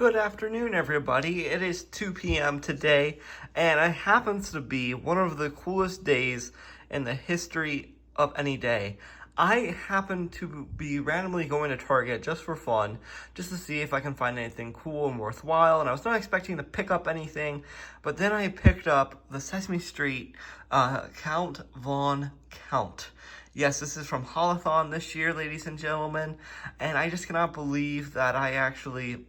Good afternoon, everybody. It is 2 p.m. today, and it happens to be one of the coolest days in the history of any day. I happen to be randomly going to Target just for fun, just to see if I can find anything cool and worthwhile, and I was not expecting to pick up anything, but then I picked up the Sesame Street Count Von Count. Yes, this is from Holothon this year, ladies and gentlemen, and I just cannot believe that I actually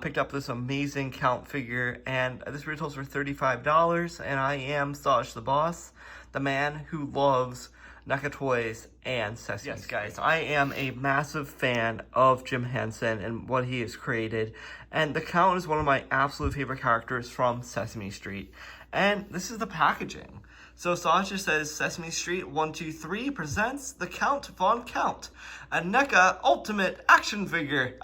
picked up this amazing Count figure, and this retails for $35, and I am Saj the Boss, the man who loves Neca Toys and Sesame Street. Yes, guys, I am a massive fan of Jim Henson and what he has created, and the Count is one of my absolute favorite characters from Sesame Street, and this is the packaging. So Sasha says, Sesame Street 123 presents the Count Von Count, a NECA Ultimate Action Figure.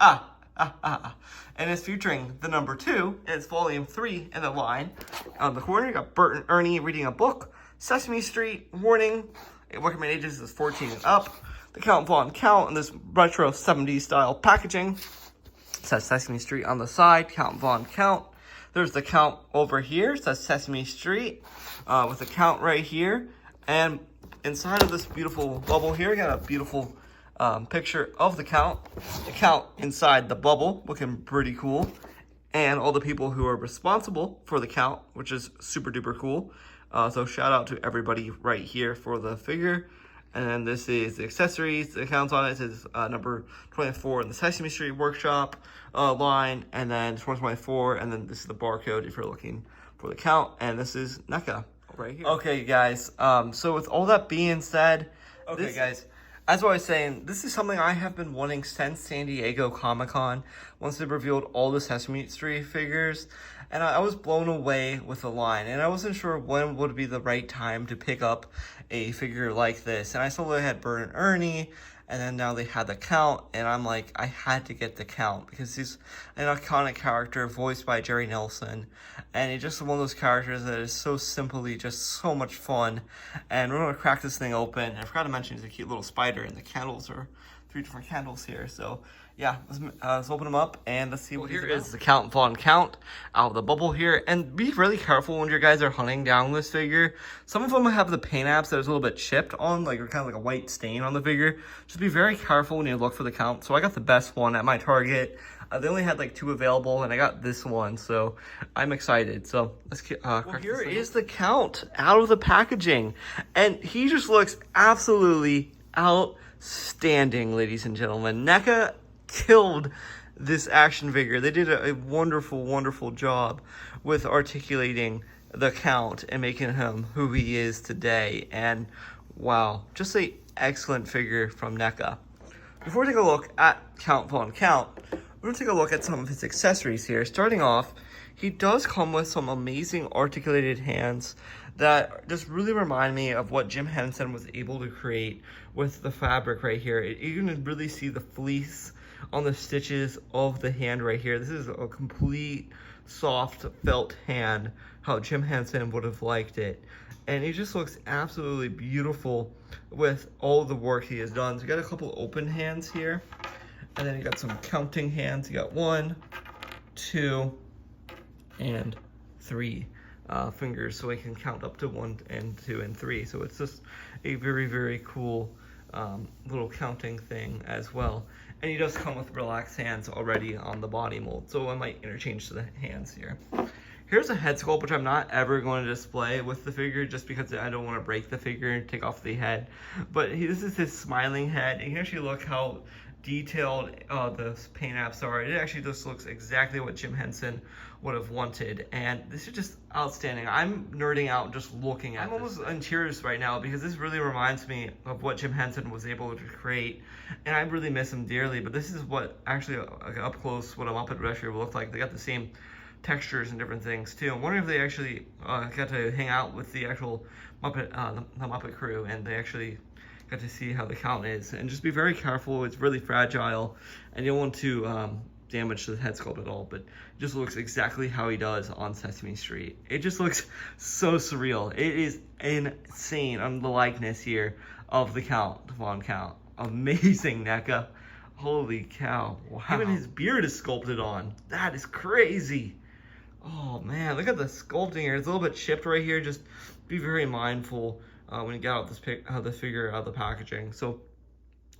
And it's featuring the number 2. It's volume 3 in the line. On the corner, you got Bert and Ernie reading a book. Sesame Street, warning, recommended ages is 14 and up. The Count Von Count in this retro 70s style packaging. It says Sesame Street on the side, Count Von Count. There's the Count over here, it says Sesame Street, with the Count right here. And inside of this beautiful bubble here, you got a beautiful picture of the Count inside the bubble, looking pretty cool, and all the people who are responsible for the Count, which is super duper cool. So shout out to everybody right here for the figure. And then this is the accessories. The Count's on it. It says number 24 in the Sesame Street Workshop line, and then 2024, and then this is the barcode if you're looking for the Count, and this is NECA right here. Okay, guys. So with all that being said, guys. As I was saying, this is something I have been wanting since San Diego Comic-Con, once they revealed all the Sesame Street figures, and I was blown away with the line, and I wasn't sure when would be the right time to pick up a figure like this, and I saw they had Bert and Ernie, and then now they had the Count, and I'm like, I had to get the Count, because he's an iconic character voiced by Jerry Nelson, and he's just one of those characters that is so simply just so much fun. And we're going to crack this thing open. I forgot to mention, it's a cute little spider, and the candles are 3 different candles here, so yeah, let's open them up and let's see what here is the Count Von Count out of the bubble here. And be really careful when you guys are hunting down this figure. Some of them have the paint apps that is a little bit chipped on, like kind of like a white stain on the figure. Just be very careful when you look for the Count. So I got the best one at my Target. They only had like 2 available, and I got this one, so I'm excited. So let's get here is the Count out of the packaging, and he just looks absolutely outstanding, ladies and gentlemen. NECA killed this action figure. They did a wonderful, wonderful job with articulating the Count and making him who he is today. And wow, just an excellent figure from NECA. Before we take a look at Count Von Count, we're going to take a look at some of his accessories here. Starting off, he does come with some amazing articulated hands that just really remind me of what Jim Henson was able to create with the fabric right here. You can really see the fleece on the stitches of the hand right here. This is a complete soft felt hand, how Jim Henson would have liked it. And he just looks absolutely beautiful with all the work he has done. So you got a couple open hands here, and then you got some counting hands. You got 1, 2, and 3 fingers, so he can count up to 1 and 2 and 3. So it's just a very, very cool little counting thing as well. And he does come with relaxed hands already on the body mold, so I might interchange the hands here. Here's a head sculpt, which I'm not ever going to display with the figure just because I don't want to break the figure and take off the head. But this is his smiling head, and you can actually look how detailed the paint apps are. It actually just looks exactly what Jim Henson would have wanted, and this is just outstanding. I'm nerding out just looking at it. I'm almost in tears right now because this really reminds me of what Jim Henson was able to create, and I really miss him dearly. But this is what actually up close what a Muppet Rescue would look like. They got the same textures and different things too. I'm wondering if they actually got to hang out with the actual Muppet, the Muppet crew, and they actually got to see how the Count is. And just be very careful. It's really fragile, and you don't want to damage the head sculpt at all, but it just looks exactly how he does on Sesame Street. It just looks so surreal. It is insane on the likeness here of the Count Von Count. Amazing, NECA. Holy cow. Wow. Even his beard is sculpted on. That is crazy. Oh man, look at the sculpting here. It's a little bit chipped right here. Just be very mindful when you get out this figure out of the packaging. So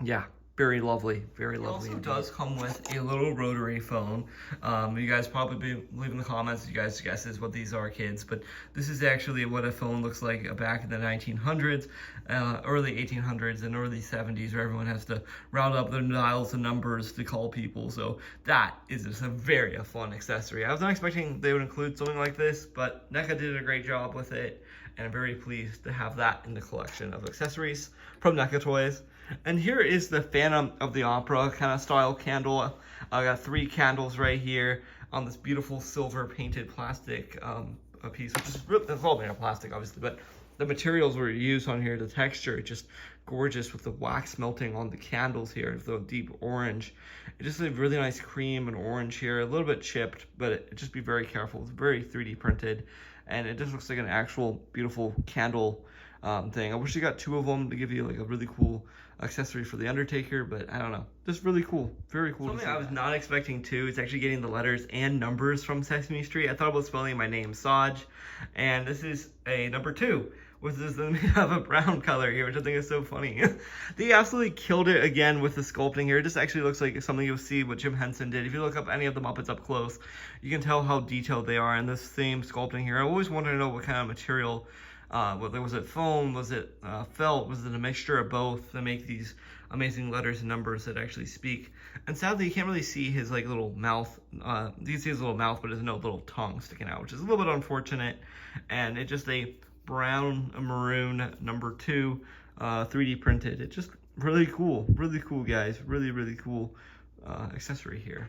yeah, very lovely, very lovely. It also does come with a little rotary phone. You guys probably leave in the comments, you guys guesses what these are, kids, but this is actually what a phone looks like back in the 1900s, early 1800s and early 70s, where everyone has to round up their dials and numbers to call people. So that is just a very fun accessory. I was not expecting they would include something like this, but NECA did a great job with it, and I'm very pleased to have that in the collection of accessories from NECA Toys. And here is the Phantom of the Opera kind of style candle. I got 3 candles right here on this beautiful silver painted plastic piece, which is really, it's all made of plastic obviously, but the materials were used on here, the texture, just gorgeous with the wax melting on the candles here, the deep orange. It just a really nice cream and orange here, a little bit chipped, but just be very careful. It's very 3D printed, and it just looks like an actual beautiful candle thing. I wish you got 2 of them to give you like a really cool accessory for the Undertaker, but I don't know, just really cool, very cool. Something I was not expecting too is actually getting the letters and numbers from Sesame Street. I thought about spelling my name Saj, and this is a number 2, which is have a brown color here, which I think is so funny. They absolutely killed it again with the sculpting here. It just actually looks like something you'll see what Jim Henson did. If you look up any of the Muppets up close, you can tell how detailed they are in this same sculpting here. I always wanted to know what kind of material. Was it foam? Was it felt? Was it a mixture of both to make these amazing letters and numbers that actually speak? And sadly, you can't really see his like little mouth. You can see his little mouth, but there's no little tongue sticking out, which is a little bit unfortunate. And it's just a brown maroon number 2, 3D printed. It's just really cool, guys. Really cool accessory here.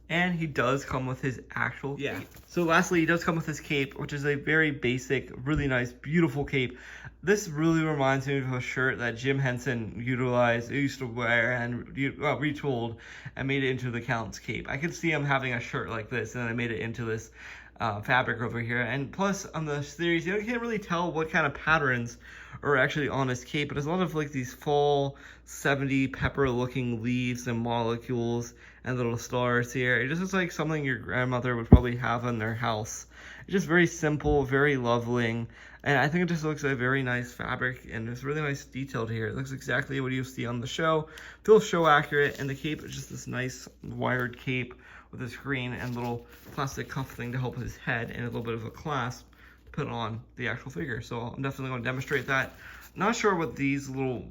And he does come with his actual cape. So lastly, he does come with his cape, which is a very basic, really nice, beautiful cape. This really reminds me of a shirt that Jim Henson used to wear and retooled and made it into the Count's cape. I could see him having a shirt like this, and then I made it into this fabric over here. And plus, on the series, you can't really tell what kind of patterns are actually on his cape, but there's a lot of like these fall 70s pepper looking leaves and molecules and little stars here. It just looks like something your grandmother would probably have in their house. It's just very simple, very lovely, and I think it just looks like a very nice fabric, and it's really nice detailed here. It looks exactly what you see on the show. Feels show accurate, and the cape is just this nice wired cape with this green and little plastic cuff thing to help his head, and a little bit of a clasp to put on the actual figure. So I'm definitely going to demonstrate that. Not sure what these little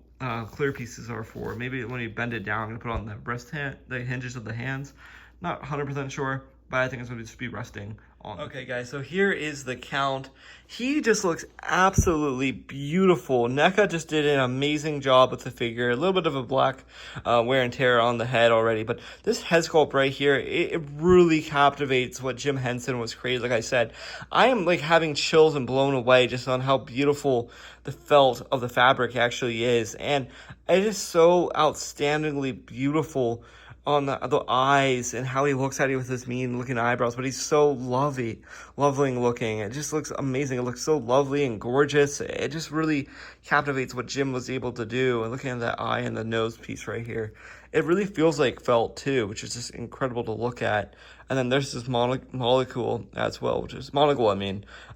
clear pieces are for. Maybe when you bend it down and put on the hinges of the hands. Not 100% sure, but I think it's going to just be resting on. Okay guys, so here is the Count. He just looks absolutely beautiful. NECA just did an amazing job with the figure. A little bit of a black wear and tear on the head already, but this head sculpt right here, it really captivates what Jim Henson was creating. Like I said, I am like having chills and blown away just on how beautiful the felt of the fabric actually is, and it is so outstandingly beautiful on the eyes and how he looks at you with his mean looking eyebrows, but he's so lovely looking. It just looks amazing. It looks so lovely and gorgeous. It just really captivates what Jim was able to do. And looking at that eye and the nose piece right here, it really feels like felt too, which is just incredible to look at. And then there's this molecule as well, which is monocle,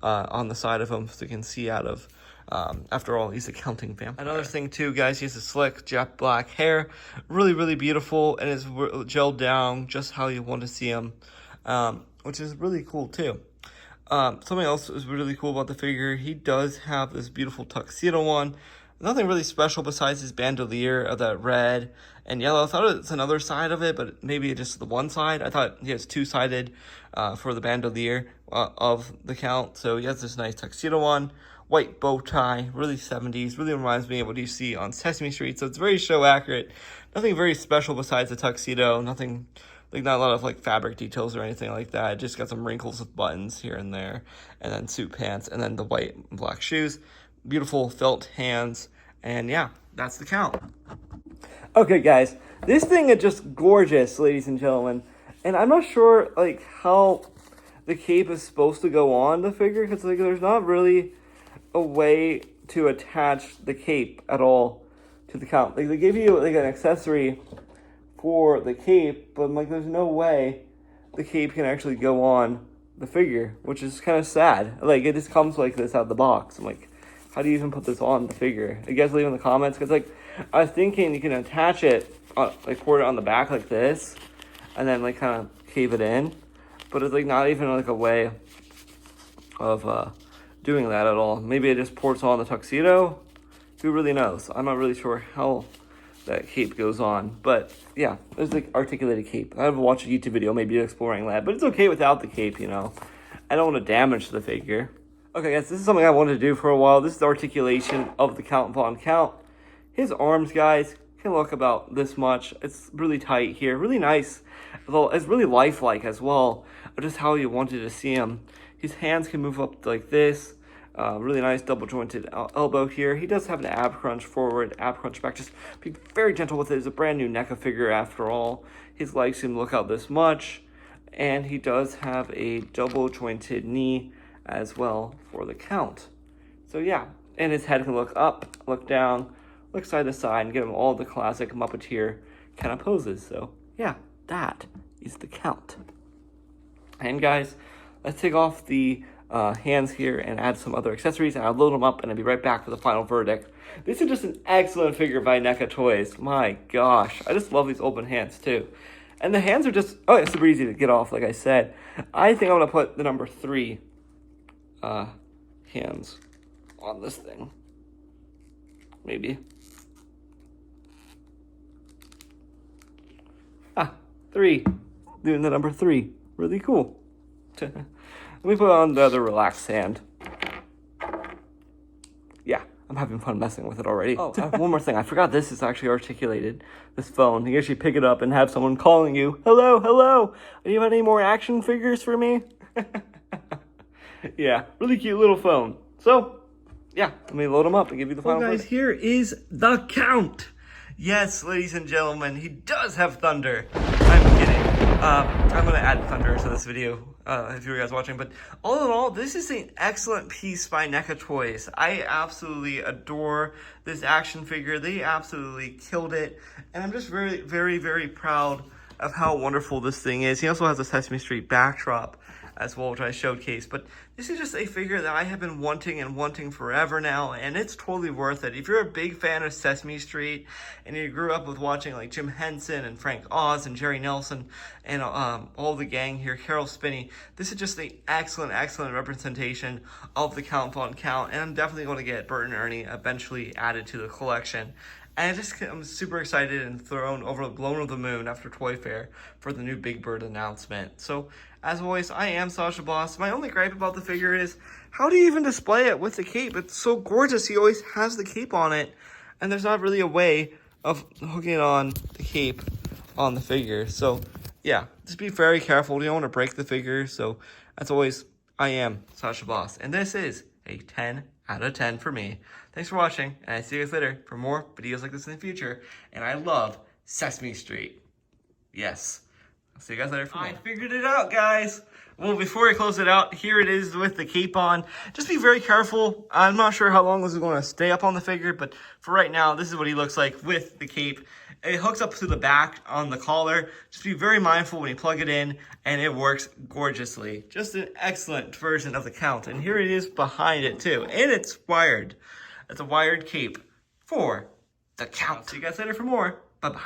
on the side of him, so you can see out of. After all, he's a counting vampire. Another thing too, guys, he has a slick jet black hair, really beautiful, and is gelled down just how you want to see him, which is really cool too. Something else is really cool about the figure, he does have this beautiful tuxedo on. Nothing really special besides his bandolier of that red and yellow. I thought it's another side of it, but maybe just the one side. I thought he has two-sided for the bandolier of the Count. So he has this nice tuxedo on, white bow tie, really 70s, really reminds me of what you see on Sesame Street. So it's very show accurate. Nothing very special besides the tuxedo. Nothing, like not a lot of like fabric details or anything like that. Just got some wrinkles with buttons here and there, and then suit pants, and then the white and black shoes. Beautiful felt hands, and yeah, that's the Count. Okay guys, this thing is just gorgeous, ladies and gentlemen, and I'm not sure like how the cape is supposed to go on the figure, because like there's not really a way to attach the cape at all to the Count. Like, they give you like an accessory for the cape, but like there's no way the cape can actually go on the figure, which is kind of sad. Like, it just comes like this out of the box. I'm like, how do you even put this on the figure? You guys leave in the comments, because like I was thinking you can attach it like pour it on the back like this and then like kind of cave it in, but it's like not even like a way of doing that at all. Maybe it just pours on the tuxedo. Who really knows? I'm not really sure how that cape goes on, but yeah, there's like articulated cape. I haven't watched a YouTube video maybe exploring that, but it's okay without the cape, you know. I don't want to damage the figure. Okay guys, this is something I wanted to do for a while. This is the articulation of the Count Von Count. His arms, guys, can look about this much. It's really tight here, really nice. It's really lifelike as well, just how you wanted to see him. His hands can move up like this. Really nice double jointed elbow here. He does have an ab crunch forward, ab crunch back. Just be very gentle with it. It's a brand new NECA figure after all. His legs can look out this much. And he does have a double jointed knee as well for the Count. So yeah, and his head can look up, look down, look side to side, and give him all the classic Muppeteer kind of poses. So yeah, that is the Count. And guys, let's take off the hands here and add some other accessories, and I'll load them up and I'll be right back for the final verdict. This is just an excellent figure by NECA Toys. My gosh, I just love these open hands too. And the hands are just, oh, it's super easy to get off, like I said. I think I'm going to put the number 3 hands on this thing. Maybe. 3. Doing the number 3. Really cool. Let me put on the other relaxed hand. Yeah, I'm having fun messing with it already. Oh, I have one more thing. I forgot this is actually articulated. This phone. You actually pick it up and have someone calling you. Hello, hello. Do you have any more action figures for me? Yeah, really cute little phone. So, yeah, let me load them up and give you the final. Guys, here is the Count. Yes, ladies and gentlemen, he does have thunder. I'm kidding. I'm going to add thunder to this video if you guys watching. But all in all, this is an excellent piece by NECA Toys. I absolutely adore this action figure. They absolutely killed it. And I'm just very, very, very proud of how wonderful this thing is. He also has a Sesame Street backdrop as well, which I showcased. But this is just a figure that I have been wanting forever now, and it's totally worth it. If you're a big fan of Sesame Street and you grew up with watching like Jim Henson and Frank Oz and Jerry Nelson and all the gang here, Carol Spinney, this is just an excellent representation of the Count Von Count, and I'm definitely going to get Bert and Ernie eventually added to the collection. And I'm super excited and blown over the moon after Toy Fair for the new Big Bird announcement. So, as always, I am Sasha Boss. My only gripe about the figure is, how do you even display it with the cape? It's so gorgeous. He always has the cape on it, and there's not really a way of hooking it on the cape on the figure. So, yeah, just be very careful. You don't want to break the figure. So, as always, I am Sasha Boss, and this is a 10 out of 10 for me. Thanks for watching, and I see you guys later for more videos like this in the future. And I love Sesame Street. Yes. I'll see you guys later for more. I figured it out, guys. Well, before I close it out, here it is with the cape on. Just be very careful. I'm not sure how long this is going to stay up on the figure, but for right now, this is what he looks like with the cape. It hooks up to the back on the collar. Just be very mindful when you plug it in, and it works gorgeously. Just an excellent version of the Count. And here it is behind it, too. And it's wired. It's a wired cape for the Count. See you guys later for more. Bye-bye.